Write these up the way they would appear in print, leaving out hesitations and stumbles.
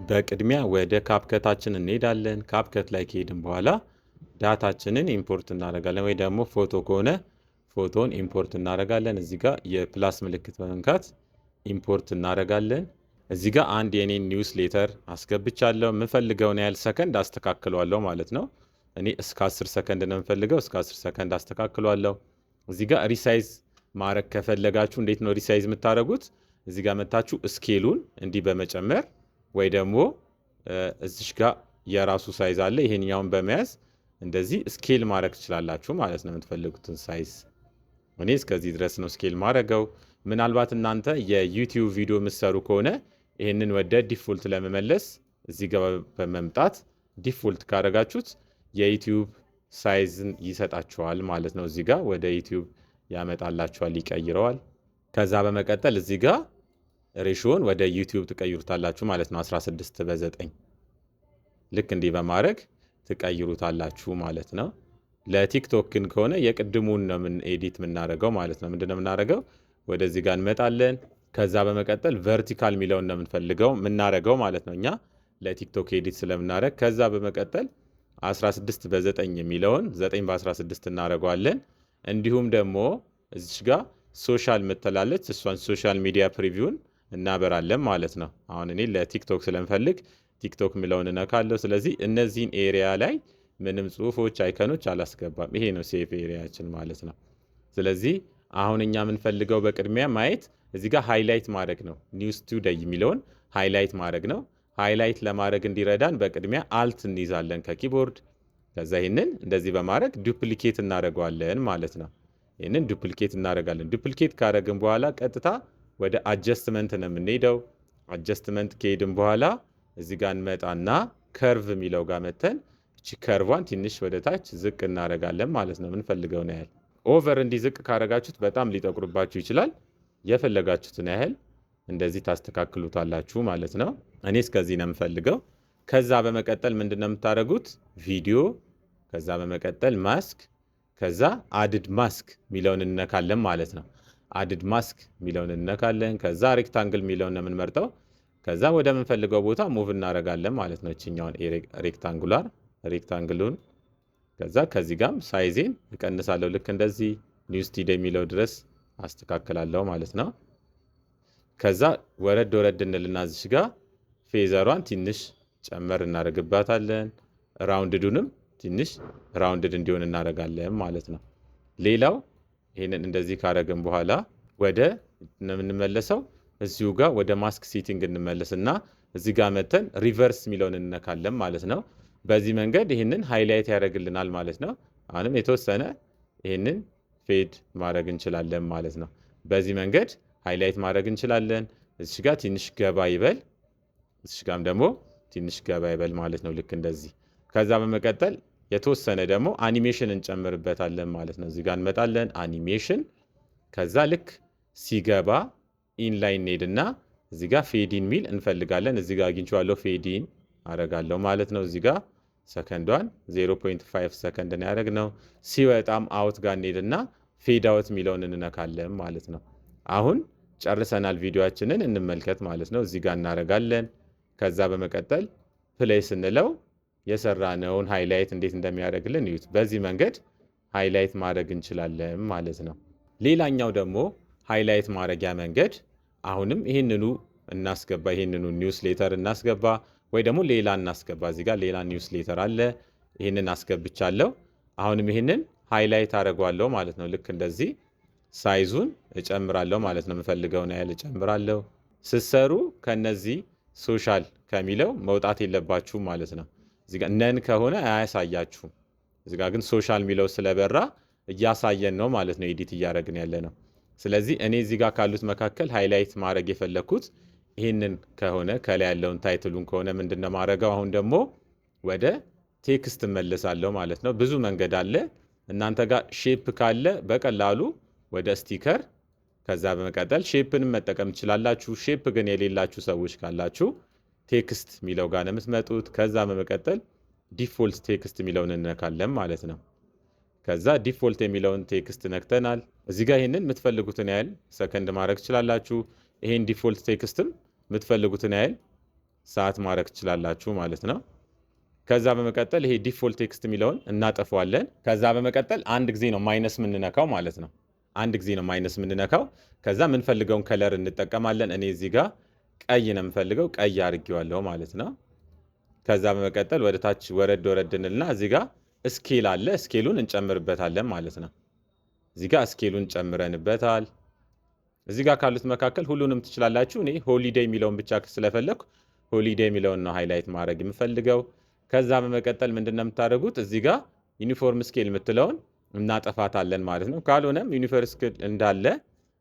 በቅድሚያ ወደ ካፕከታችን እንሄዳለን። ካፕከት ላይ ከሄድን በኋላ ዳታችንን ኢምፖርት እናደርጋለን፣ ወይ ደግሞ ፎቶ ከሆነ ፎቶን ኢምፖርት እናደርጋለን። እዚህ ጋር የፕላስ ምልክት በመንካት ኢምፖርት እናደርጋለን። እዚህ ጋር አንድ የኔን ኒውስ ሌተር አስገብቻለሁ። የምፈልገውን ያህል ሰከንድ አስተካክለዋለሁ ማለት ነው። እኔ እስከ 10 ሰከንድ ነው የምፈልገው። እስከ 10 ሰከንድ አስተካክለዋለሁ። እዚህ ጋር ሪሳይዝ ማድረግ ከፈለጋችሁ እንዴት ነው ሪሳይዝ የምታደርጉት? እዚህ ጋር መታችሁ ስኬሉን እንዲህ በመጨመር ወይ ደግሞ እዚሽ ጋር የራሱ ሳይዝ አለ። ይሄኛውን በመያዝ እንደዚህ ስኬል ማድረግ ትችላላችሁ ማለት ነው፣ የምትፈልጉትን ሳይዝ። እኔ እስከዚህ ድረስ ነው ስኬል ማድረገው። ምናልባት እናንተ የዩቲዩብ ቪዲዮ የምትሰሩ ከሆነ ይህንን ወደ ዲፎልት ለመመለስ እዚህ ጋር በመምጣት ዲፎልት ካደረጋችሁት የዩቲዩብ ሳይዝን ይሰጣችኋል ማለት ነው። እዚህ ጋር ወደ ዩቲዩብ ያመጣላችኋል፣ ይቀይረዋል። ከዛ በመቀጠል እዚህ ጋር ሬሾውን ወደ ዩቲዩብ ትቀይሩታላችሁ ማለት ነው። 16 በ9 ልክ እንዲህ በማድረግ ትቀይሩታላችሁ ማለት ነው። ለቲክቶክ ግን ከሆነ የቅድሙን ነው ኤዲት የምናደርገው ማለት ነው። ምንድነው የምናደርገው? ወደዚህ ጋር እንመጣለን። ከዛ በመቀጠል ቨርቲካል የሚለውን ነው የምናደርገው ማለት ነው፣ እኛ ለቲክቶክ ኤዲት ስለምናደርግ። ከዛ በመቀጠል 16 በ9 የሚለውን 9 በ16 እናደርገዋለን። እንዲሁም ደግሞ እዚች ጋር ሶሻል ምትላለች፣ እሷን ሶሻል ሚዲያ ፕሪቪውን እናበራለን ማለት ነው። አሁን እኔ ለቲክቶክ ስለምፈልግ ቲክቶክ የሚለውን እነካለሁ። ስለዚህ እነዚህን ኤሪያ ላይ ምንም ጽሁፎች፣ አይከኖች አላስገባም። ይሄ ነው ሴፍ ኤሪያችን ማለት ነው። ስለዚህ አሁን እኛ የምንፈልገው በቅድሚያ ማየት እዚህ ጋር ሃይላይት ማድረግ ነው። ኒውስ ቱዴይ የሚለውን ሃይላይት ማድረግ ነው። ሃይላይት ለማድረግ እንዲረዳን በቅድሚያ አልት እንይዛለን ከኪቦርድ። ከዛ ይህንን እንደዚህ በማድረግ ዱፕሊኬት እናደርገዋለን ማለት ነው። ይህንን ዱፕሊኬት እናደርጋለን። ዱፕሊኬት ካደረግን በኋላ ቀጥታ ወደ አጀስትመንት ነው የምንሄደው። አጀስትመንት ከሄድን በኋላ እዚህ ጋር እንመጣና ከርቭ የሚለው ጋር መተን እቺ ከርቫን ትንሽ ወደ ታች ዝቅ እናደርጋለን ማለት ነው፣ የምንፈልገውን ያህል። ኦቨር እንዲህ ዝቅ ካደረጋችሁት በጣም ሊጠቁርባችሁ ይችላል። የፈለጋችሁትን ያህል እንደዚህ ታስተካክሉታላችሁ ማለት ነው። እኔ እስከዚህ ነው የምፈልገው። ከዛ በመቀጠል ምንድን ነው የምታደርጉት? ቪዲዮ፣ ከዛ በመቀጠል ማስክ፣ ከዛ አድድ ማስክ የሚለውን እንነካለን ማለት ነው። አድድ ማስክ የሚለውን እንነካለን። ከዛ ሬክታንግል የሚለውን ነው የምንመርጠው። ከዛ ወደ ምንፈልገው ቦታ ሙቭ እናደርጋለን ማለት ነው። እችኛውን ሬክታንግሉን ከዛ ከዚህ ጋም ሳይዜን እቀንሳለሁ። ልክ እንደዚህ ኒውስ ቱዴይ የሚለው ድረስ አስተካክላለሁ ማለት ነው። ከዛ ወረድ ወረድ እንልና እዚህ ጋር ፌዘሯን ትንሽ ጨመር እናደርግባታለን። ራውንድዱንም ትንሽ ራውንድድ እንዲሆን እናደርጋለን ማለት ነው። ሌላው ይህንን እንደዚህ ካደረግን በኋላ ወደ የምንመለሰው እዚሁ ጋር ወደ ማስክ ሴቲንግ እንመለስና እዚህ ጋር መተን ሪቨርስ የሚለውን እንነካለን ማለት ነው። በዚህ መንገድ ይህንን ሃይላይት ያደርግልናል ማለት ነው። አሁንም የተወሰነ ይህንን ፌድ ማድረግ እንችላለን ማለት ነው። በዚህ መንገድ ሃይላይት ማድረግ እንችላለን። እዚህ ጋር ትንሽ ገባ ይበል፣ እዚህ ጋርም ደግሞ ትንሽ ገባ ይበል ማለት ነው። ልክ እንደዚህ። ከዛ በመቀጠል የተወሰነ ደግሞ አኒሜሽን እንጨምርበታለን ማለት ነው። እዚህ ጋር እንመጣለን፣ አኒሜሽን። ከዛ ልክ ሲገባ ኢንላይን እንሄድና እዚህ ጋር ፌዲን ሚል እንፈልጋለን። እዚህ ጋር አግኝቼዋለሁ፣ ፌዲን አረጋለሁ ማለት ነው። እዚህ ጋር ሰከንዷን 0.5 ሰከንድ ነው ያደረግነው። ሲወጣም አውት ጋር እንሄድና ፌድ አውት የሚለውን እንነካለን ማለት ነው። አሁን ጨርሰናል። ቪዲዮአችንን እንመልከት ማለት ነው። እዚህ ጋር እናረጋለን። ከዛ በመቀጠል ፕሌይ ስንለው የሰራነውን ሃይላይት እንዴት እንደሚያደርግልን እዩት። በዚህ መንገድ ሃይላይት ማድረግ እንችላለን ማለት ነው። ሌላኛው ደግሞ ሃይላይት ማድረጊያ መንገድ አሁንም ይህንኑ እናስገባ። ይህንኑ ኒውስ ሌተር እናስገባ ወይ ደግሞ ሌላ እናስገባ። እዚህ ጋር ሌላ ኒውስ ሌተር አለ። ይህንን አስገብቻለሁ። አሁንም ይህንን ሃይላይት አደርገዋለሁ ማለት ነው። ልክ እንደዚህ ሳይዙን እጨምራለሁ ማለት ነው። የምፈልገውን ያህል እጨምራለሁ። ስትሰሩ ከነዚህ ሶሻል ከሚለው መውጣት የለባችሁም ማለት ነው። እዚህ ጋር ነን ከሆነ አያሳያችሁም። እዚህ ጋር ግን ሶሻል የሚለው ስለበራ እያሳየን ነው ማለት ነው። ኤዲት እያደረግን ያለ ነው። ስለዚህ እኔ እዚህ ጋር ካሉት መካከል ሃይላይት ማድረግ የፈለግኩት ይህንን ከሆነ ከላይ ያለውን ታይትሉን ከሆነ ምንድነው ማድረገው? አሁን ደግሞ ወደ ቴክስት እመለሳለሁ ማለት ነው። ብዙ መንገድ አለ። እናንተ ጋር ሼፕ ካለ በቀላሉ ወደ ስቲከር፣ ከዛ በመቀጠል ሼፕንም መጠቀም ትችላላችሁ። ሼፕ ግን የሌላችሁ ሰዎች ካላችሁ ቴክስት የሚለው ጋር ነው የምትመጡት። ከዛ በመቀጠል ዲፎልት ቴክስት የሚለውን እንነካለን ማለት ነው። ከዛ ዲፎልት የሚለውን ቴክስት ነክተናል። እዚህ ጋር ይህንን የምትፈልጉትን ያህል ሰከንድ ማድረግ ትችላላችሁ። ይሄን ዲፎልት ቴክስትም የምትፈልጉትን ያህል ሰዓት ማድረግ ትችላላችሁ ማለት ነው። ከዛ በመቀጠል ይሄ ዲፎልት ቴክስት የሚለውን እናጠፈዋለን። ከዛ በመቀጠል አንድ ጊዜ ነው ማይነስ የምንነካው ማለት ነው። አንድ ጊዜ ነው ማይነስ የምንነካው። ከዛ የምንፈልገውን ከለር እንጠቀማለን። እኔ እዚህ ጋር ቀይ ነው የምፈልገው፣ ቀይ አድርጌዋለሁ ማለት ነው። ከዛ በመቀጠል ወደ ታች ወረድ እንልና እዚህ ጋር ስኬል አለ፣ ስኬሉን እንጨምርበታለን ማለት ነው። እዚህ ጋር ስኬሉን ጨምረንበታል። እዚህ ጋር ካሉት መካከል ሁሉንም ትችላላችሁ። እኔ ሆሊዴይ የሚለውን ብቻ ስለፈለግኩ ሆሊዴይ የሚለውን ነው ሃይላይት ማድረግ የምፈልገው። ከዛ በመቀጠል ምንድነው የምታደርጉት? እዚህ ጋር ዩኒፎርም ስኬል የምትለውን እናጠፋታለን ማለት ነው። ካልሆነም ዩኒፎርም ስኬል እንዳለ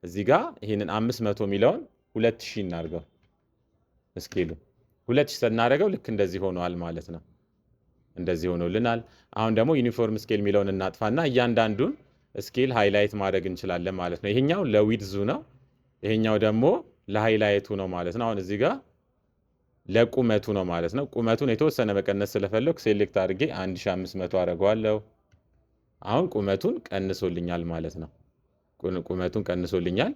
እዚህ ጋር ይህንን 500 የሚለውን 2000 እናድርገው። ስኬሉ 2000 ስናደርገው ልክ እንደዚህ ሆኗል ማለት ነው። እንደዚህ ሆኖልናል። አሁን ደግሞ ዩኒፎርም ስኬል የሚለውን እናጥፋና እያንዳንዱን ስኬል ሃይላይት ማድረግ እንችላለን ማለት ነው። ይሄኛው ለዊድዙ ነው፣ ይሄኛው ደግሞ ለሃይላይቱ ነው ማለት ነው። አሁን እዚህ ጋር ለቁመቱ ነው ማለት ነው። ቁመቱን የተወሰነ መቀነስ ስለፈለኩ ሴሌክት አድርጌ 1500 አደርገዋለሁ። አሁን ቁመቱን ቀንሶልኛል ማለት ነው። ቁመቱን ቀንሶልኛል።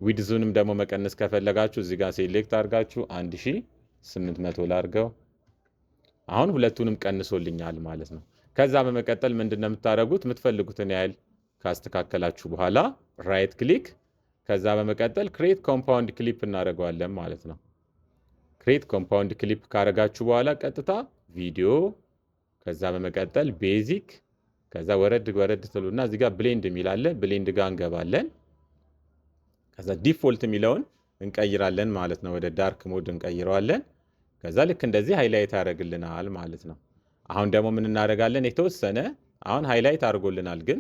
ዊድዙንም ደግሞ መቀነስ ከፈለጋችሁ እዚህ ጋር ሴሌክት አድርጋችሁ 1800 ላድርገው። አሁን ሁለቱንም ቀንሶልኛል ማለት ነው። ከዛ በመቀጠል ምንድነው የምታደርጉት? የምትፈልጉትን ያህል ካስተካከላችሁ በኋላ ራይት ክሊክ፣ ከዛ በመቀጠል ክሬት ኮምፓውንድ ክሊፕ እናደርገዋለን ማለት ነው። ክሬት ኮምፓውንድ ክሊፕ ካደረጋችሁ በኋላ ቀጥታ ቪዲዮ፣ ከዛ በመቀጠል ቤዚክ፣ ከዛ ወረድ ትሉና እዚህ ጋር ብሌንድ የሚል አለ። ብሌንድ ጋር እንገባለን። ከዛ ዲፎልት የሚለውን እንቀይራለን ማለት ነው። ወደ ዳርክ ሞድ እንቀይረዋለን። ከዛ ልክ እንደዚህ ሃይላይት ያደርግልናል ማለት ነው። አሁን ደግሞ ምን እናደርጋለን? የተወሰነ አሁን ሃይላይት አድርጎልናል፣ ግን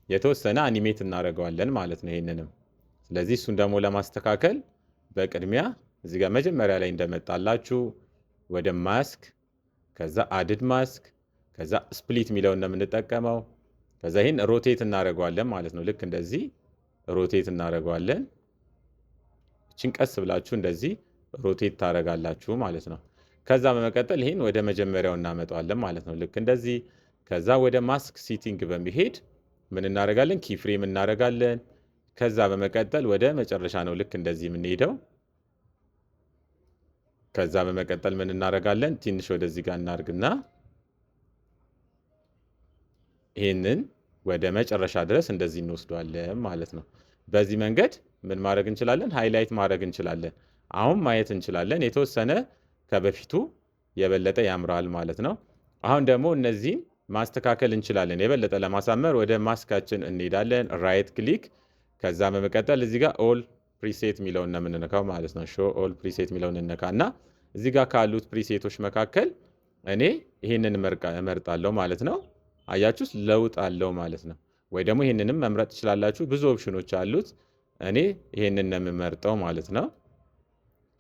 የተወሰነ አኒሜት እናደርገዋለን ማለት ነው ይሄንንም። ስለዚህ እሱን ደግሞ ለማስተካከል በቅድሚያ እዚህ ጋር መጀመሪያ ላይ እንደመጣላችሁ ወደ ማስክ፣ ከዛ አድድ ማስክ፣ ከዛ ስፕሊት የሚለውን ነው የምንጠቀመው። ከዛ ይህን ሮቴት እናደርገዋለን ማለት ነው። ልክ እንደዚህ ሮቴት እናደርገዋለን። እችን ቀስ ብላችሁ እንደዚህ ሮቴት ታደርጋላችሁ ማለት ነው። ከዛ በመቀጠል ይህን ወደ መጀመሪያው እናመጣዋለን ማለት ነው። ልክ እንደዚህ። ከዛ ወደ ማስክ ሲቲንግ በሚሄድ ምን እናደርጋለን? ኪፍሬም እናደርጋለን። ከዛ በመቀጠል ወደ መጨረሻ ነው ልክ እንደዚህ የምንሄደው። ከዛ በመቀጠል ምን እናደርጋለን? ትንሽ ወደዚህ ጋር እናርግና ይህንን ወደ መጨረሻ ድረስ እንደዚህ እንወስደዋለን ማለት ነው። በዚህ መንገድ ምን ማድረግ እንችላለን? ሃይላይት ማድረግ እንችላለን። አሁን ማየት እንችላለን። የተወሰነ ከበፊቱ የበለጠ ያምራል ማለት ነው። አሁን ደግሞ እነዚህን ማስተካከል እንችላለን። የበለጠ ለማሳመር ወደ ማስካችን እንሄዳለን። ራይት ክሊክ፣ ከዛ በመቀጠል እዚህ ጋር ኦል ፕሪሴት የሚለውን ነው የምንነካው ማለት ነው። ሾ ኦል ፕሪሴት የሚለውን እንነካና እዚህ ጋር ካሉት ፕሪሴቶች መካከል እኔ ይህንን እመርጣለሁ ማለት ነው። አያችሁስ? ለውጥ አለው ማለት ነው። ወይ ደግሞ ይህንንም መምረጥ ትችላላችሁ። ብዙ ኦፕሽኖች አሉት። እኔ ይህንን ነው የምመርጠው ማለት ነው።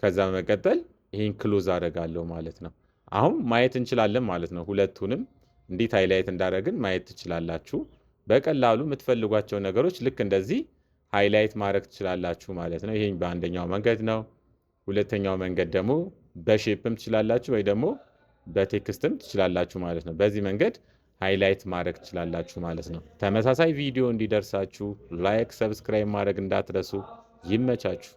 ከዛ በመቀጠል ይህን ክሎዝ አደርጋለሁ ማለት ነው። አሁን ማየት እንችላለን ማለት ነው። ሁለቱንም እንዴት ሃይላይት እንዳደረግን ማየት ትችላላችሁ። በቀላሉ የምትፈልጓቸው ነገሮች ልክ እንደዚህ ሃይላይት ማድረግ ትችላላችሁ ማለት ነው። ይሄን በአንደኛው መንገድ ነው። ሁለተኛው መንገድ ደግሞ በሼፕም ትችላላችሁ ወይ ደግሞ በቴክስትም ትችላላችሁ ማለት ነው። በዚህ መንገድ ሃይላይት ማድረግ ትችላላችሁ ማለት ነው። ተመሳሳይ ቪዲዮ እንዲደርሳችሁ ላይክ፣ ሰብስክራይብ ማድረግ እንዳትረሱ። ይመቻችሁ።